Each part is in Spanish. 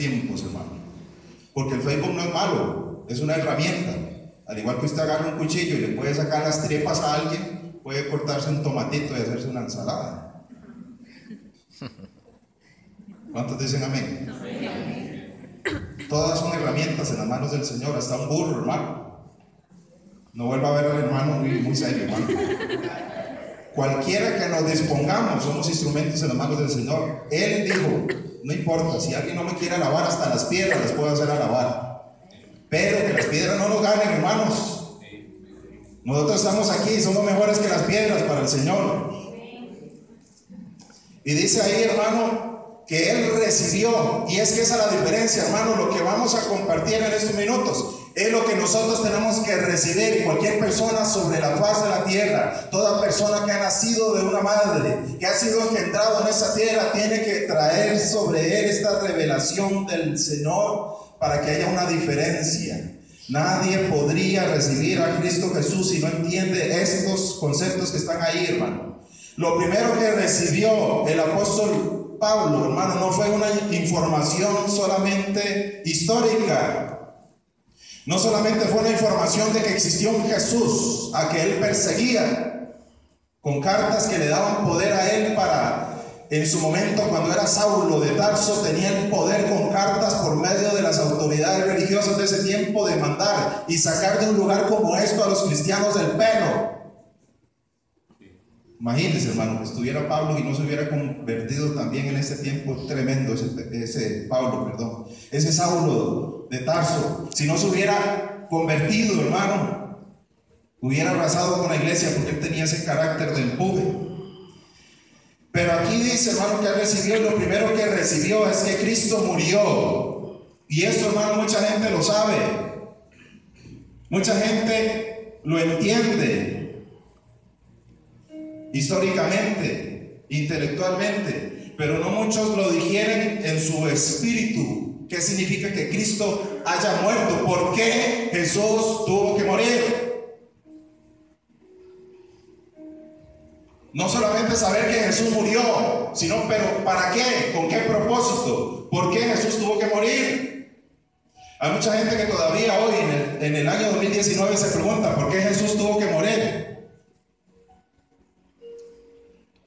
tiempos, hermano. Porque el Facebook no es malo, es una herramienta. Al igual que usted agarra un cuchillo y le puede sacar las tripas a alguien, puede cortarse un tomatito y hacerse una ensalada. ¿Cuántos dicen amén? Todas son herramientas en las manos del Señor, hasta un burro, hermano. No vuelva a ver al hermano muy serio, hermano. Cualquiera que nos dispongamos, somos instrumentos en las manos del Señor. Él dijo, no importa, si alguien no me quiere alabar, hasta las piedras las puedo hacer alabar. Pero que las piedras no nos ganen, hermanos. Nosotros estamos aquí, somos mejores que las piedras para el Señor. Y dice ahí, hermano, que Él recibió, y es que esa es la diferencia, hermano. Lo que vamos a compartir en estos minutos es lo que nosotros tenemos que recibir. Cualquier persona sobre la faz de la tierra, toda persona que ha nacido de una madre, que ha sido engendrado en esa tierra, tiene que traer sobre él esta revelación del Señor para que haya una diferencia. Nadie podría recibir a Cristo Jesús si no entiende estos conceptos que están ahí, hermano. Lo primero que recibió el apóstol Pablo, hermano, no fue una información solamente histórica. No solamente fue una información de que existió un Jesús a que él perseguía, con cartas que le daban poder a él para, en su momento cuando era Saulo de Tarso, tenía el poder con cartas por medio de las autoridades religiosas de ese tiempo de mandar y sacar de un lugar como esto a los cristianos del pelo. Imagínense, hermano, que estuviera Pablo y no se hubiera convertido también en ese tiempo tremendo, ese Saulo de Tarso. Si no se hubiera convertido, hermano, hubiera arrasado con la iglesia, porque él tenía ese carácter de empuje. Pero aquí dice, hermano, que él recibió, y lo primero que recibió es que Cristo murió. Y esto, hermano, mucha gente lo sabe. Mucha gente lo entiende. Históricamente, intelectualmente, pero no muchos lo digieren en su espíritu. ¿Qué significa que Cristo haya muerto? ¿Por qué Jesús tuvo que morir? No solamente saber que Jesús murió, sino, pero ¿para qué? ¿Con qué propósito? ¿Por qué Jesús tuvo que morir? Hay mucha gente que todavía hoy, en el año 2019, se pregunta ¿por qué Jesús tuvo que morir?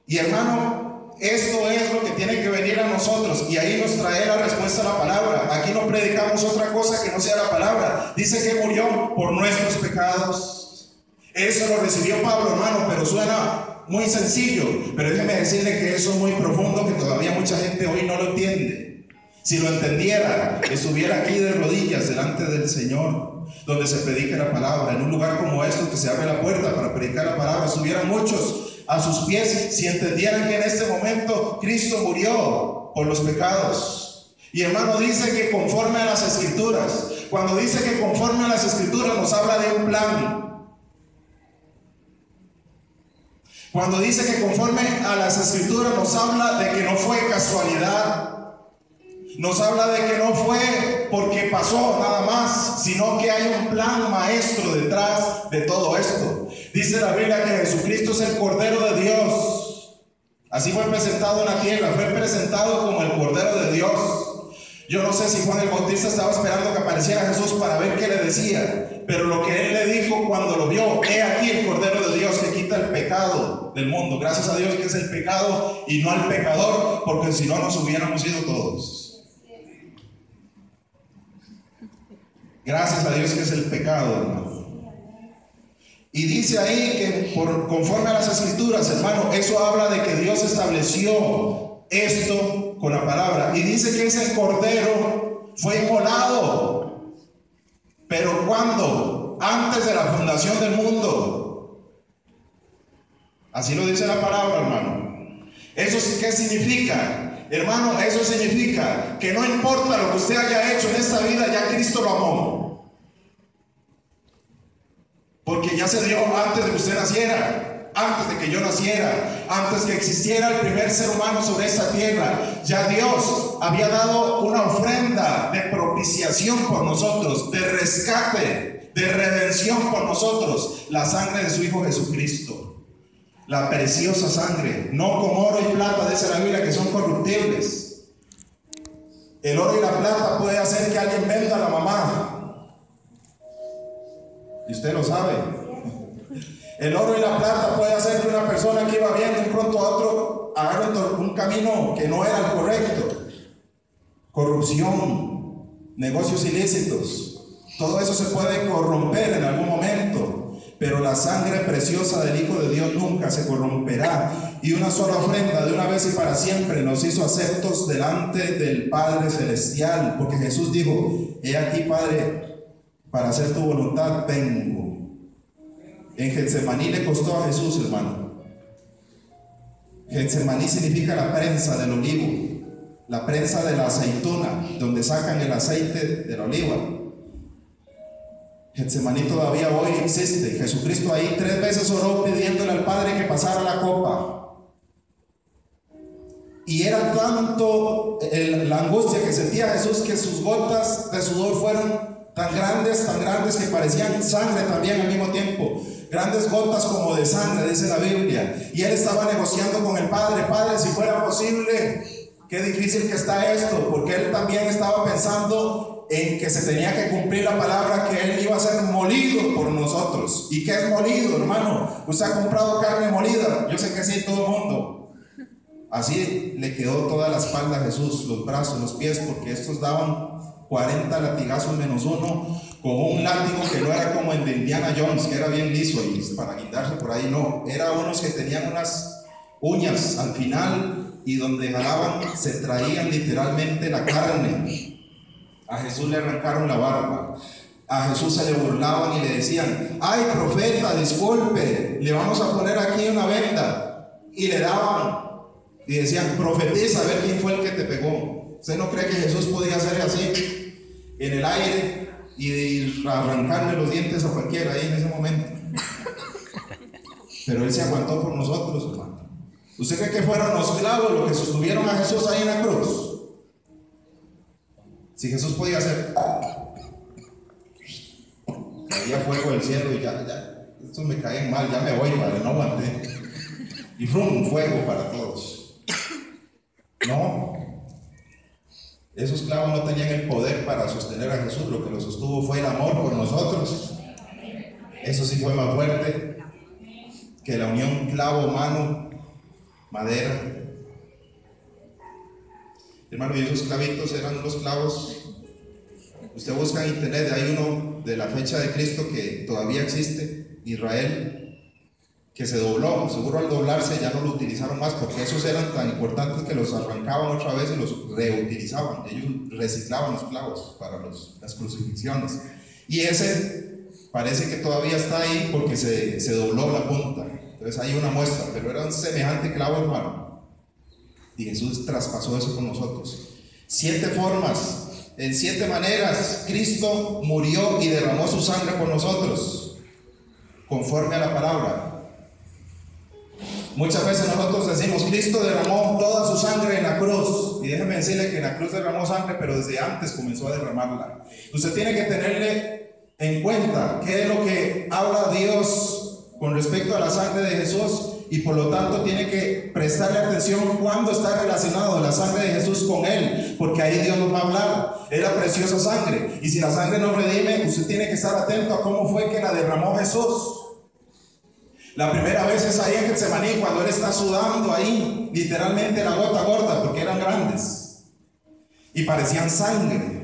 Y hermano, esto es lo que tiene que venir a nosotros, y ahí nos trae la respuesta a la palabra. Aquí no predicamos otra cosa que no sea la palabra. Dice que murió por nuestros pecados. Eso lo recibió Pablo, hermano, pero suena muy sencillo. Pero déjeme decirle que eso es muy profundo, que todavía mucha gente hoy no lo entiende. Si lo entendiera, estuviera aquí de rodillas delante del Señor, donde se predica la palabra, en un lugar como esto, que se abre la puerta para predicar la palabra, estuvieran muchos a sus pies si entendieran que en este momento Cristo murió por los pecados. Y hermano, dice que conforme a las Escrituras. Cuando dice que conforme a las Escrituras, nos habla de un plan. Cuando dice que conforme a las Escrituras, nos habla de que no fue casualidad. Nos habla de que no fue porque pasó nada más, sino que hay un plan maestro detrás de todo esto. Dice la Biblia que Jesucristo es el Cordero de Dios. Así fue presentado en la tierra, fue presentado como el Cordero de Dios. Yo no sé si Juan el Bautista estaba esperando que apareciera Jesús para ver qué le decía, pero lo que él le dijo cuando lo vio: he aquí el Cordero de Dios que quita el pecado del mundo. Gracias a Dios que es el pecado y no al pecador, porque si no nos hubiéramos ido todos. Gracias a Dios que es el pecado, hermano. Y dice ahí que conforme a las Escrituras, hermano, eso habla de que Dios estableció esto con la palabra. Y dice que ese cordero fue inmolado. ¿Pero cuándo? Antes de la fundación del mundo. Así lo dice la palabra, hermano. ¿Eso qué significa? Hermano, eso significa que no importa lo que usted haya hecho en esta vida, ya Cristo lo amó. Porque ya se dio antes de que usted naciera, antes de que yo naciera, antes que existiera el primer ser humano sobre esta tierra. Ya Dios había dado una ofrenda de propiciación por nosotros, de rescate, de redención por nosotros, la sangre de su Hijo Jesucristo. La preciosa sangre, no como oro y plata, dice la Biblia, que son corruptibles, El oro y la plata puede hacer que alguien venda a la mamá. Y usted lo sabe. El oro y la plata puede hacer que una persona que iba bien de un pronto a otro agarre un camino que no era el correcto. Corrupción, negocios ilícitos, todo eso se puede corromper en algún momento, pero la sangre preciosa del Hijo de Dios nunca se corromperá. Y una sola ofrenda de una vez y para siempre nos hizo aceptos delante del Padre Celestial, porque Jesús dijo: he aquí, Padre, para hacer tu voluntad vengo. En Getsemaní le costó a Jesús, hermano. Getsemaní significa la prensa del olivo, la prensa de la aceituna, donde sacan el aceite de la oliva. Getsemaní todavía hoy existe. Jesucristo ahí 3 veces oró pidiéndole al Padre que pasara la copa. Y era tanto la angustia que sentía Jesús que sus gotas de sudor fueron tan grandes que parecían sangre también al mismo tiempo. Grandes gotas como de sangre, dice la Biblia. Y él estaba negociando con el Padre: Padre, si fuera posible, qué difícil que está esto, porque él también estaba pensando en que se tenía que cumplir la palabra, que él iba a ser molido por nosotros. ¿Y qué es molido, hermano? ¿Usted ha comprado carne molida? Yo sé que sí, todo el mundo. Así le quedó toda la espalda a Jesús, los brazos, los pies, porque estos daban 40 latigazos menos uno, con un látigo que no era como el de Indiana Jones, que era bien liso y para guindarse por ahí, no, era unos que tenían unas uñas al final y donde jalaban se traían literalmente la carne. A Jesús le arrancaron la barba, a Jesús se le burlaban y le decían: ay, profeta, disculpe, le vamos a poner aquí una venda, y le daban y decían: profetiza, a ver quién fue el que te pegó. ¿Usted no cree que Jesús podía hacer así en el aire y arrancarle los dientes a cualquiera ahí en ese momento? Pero él se aguantó por nosotros, hermano. ¿Usted cree que fueron los clavos los que sostuvieron a Jesús ahí en la cruz? Si Jesús podía hacer, caía fuego del cielo y ya, estos me caen mal, ya me voy, padre, no aguanté. Y fue fuego para todos. No. Esos clavos no tenían el poder para sostener a Jesús. Lo que lo sostuvo fue el amor por nosotros. Eso sí fue más fuerte que la unión clavo, mano, madera. Hermano, y esos clavitos eran unos clavos. Usted busca en internet, hay uno de la fecha de Cristo que todavía existe, Israel, que se dobló. Seguro al doblarse ya no lo utilizaron más, porque esos eran tan importantes que los arrancaban otra vez y los reutilizaban. Ellos reciclaban los clavos para las crucifixiones. Y ese parece que todavía está ahí porque se dobló la punta. Entonces hay una muestra, pero era un semejante clavo, hermano. Y Jesús traspasó eso con nosotros. 7 formas, en 7 maneras, Cristo murió y derramó su sangre por nosotros, conforme a la palabra. Muchas veces nosotros decimos: Cristo derramó toda su sangre en la cruz. Y déjeme decirle que en la cruz derramó sangre, pero desde antes comenzó a derramarla. Usted tiene que tenerle en cuenta qué es lo que habla Dios con respecto a la sangre de Jesús, y por lo tanto tiene que prestarle atención cuando está relacionado la sangre de Jesús con Él, porque ahí Dios nos va a hablar. Es la preciosa sangre, y si la sangre nos redime, usted tiene que estar atento a cómo fue que la derramó Jesús. La primera vez es ahí en Getsemaní, cuando Él está sudando ahí, literalmente la gota gorda, porque eran grandes y parecían sangre.